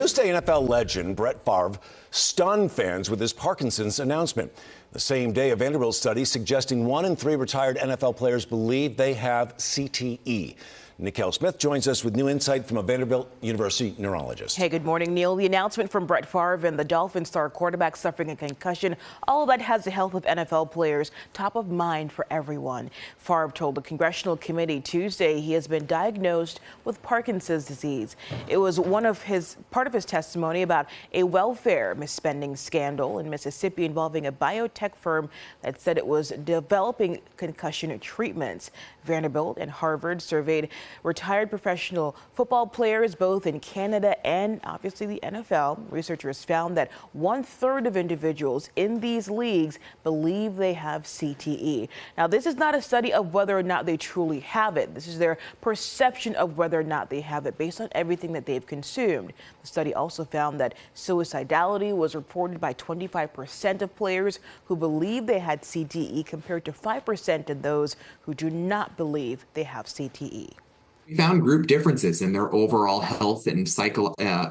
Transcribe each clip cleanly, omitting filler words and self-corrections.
Tuesday, NFL legend Brett Favre stunned fans with his Parkinson's announcement. The same day, a Vanderbilt study suggesting 1 in 3 retired NFL players believe they have CTE. Nikhil Smith joins us with new insight from a Vanderbilt University neurologist. Hey, good morning, Neil. The announcement from Brett Favre and the Dolphins star quarterback suffering a concussion, all of that has the health of NFL players top of mind for everyone. Favre told the congressional committee Tuesday he has been diagnosed with Parkinson's disease. It was part of his testimony about a welfare misspending scandal in Mississippi involving a biotech firm that said it was developing concussion treatments. Vanderbilt and Harvard surveyed retired professional football players both in Canada and obviously the NFL. Researchers found that 1/3 of individuals in these leagues believe they have CTE. Now, this is not a study of whether or not they truly have it. This is their perception of whether or not they have it based on everything that they've consumed. The study also found that suicidality was reported by 25% of players who believe they had CTE compared to 5% in those who do not believe they have CTE. We found group differences in their overall health and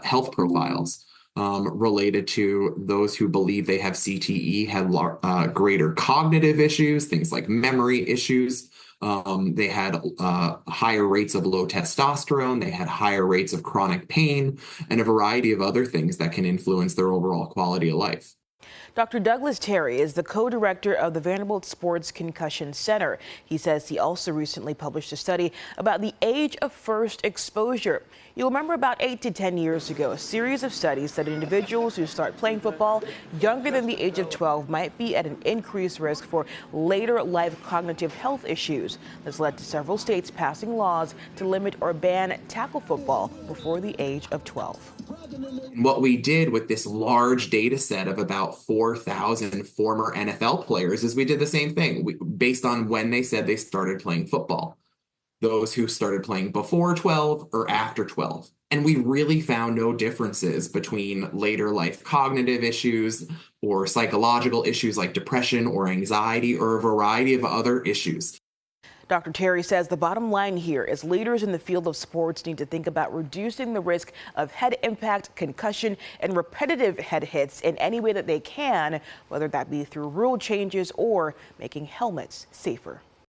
health profiles related to those who believe they have CTE had greater cognitive issues, things like memory issues. They had higher rates of low testosterone. They had higher rates of chronic pain and a variety of other things that can influence their overall quality of life. Dr. Douglas Terry is the co-director of the Vanderbilt Sports Concussion Center. He says he also recently published a study about the age of first exposure. You'll remember about 8 to 10 years ago, a series of studies said individuals who start playing football younger than the age of 12 might be at an increased risk for later life cognitive health issues. This led to several states passing laws to limit or ban tackle football before the age of 12. What we did with this large data set of about 4,000 former NFL players is we did the same thing based on when they said they started playing football. Those who started playing before 12 or after 12. And we really found no differences between later life cognitive issues or psychological issues like depression or anxiety or a variety of other issues. Dr. Terry says the bottom line here is leaders in the field of sports need to think about reducing the risk of head impact, concussion, and repetitive head hits in any way that they can, whether that be through rule changes or making helmets safer.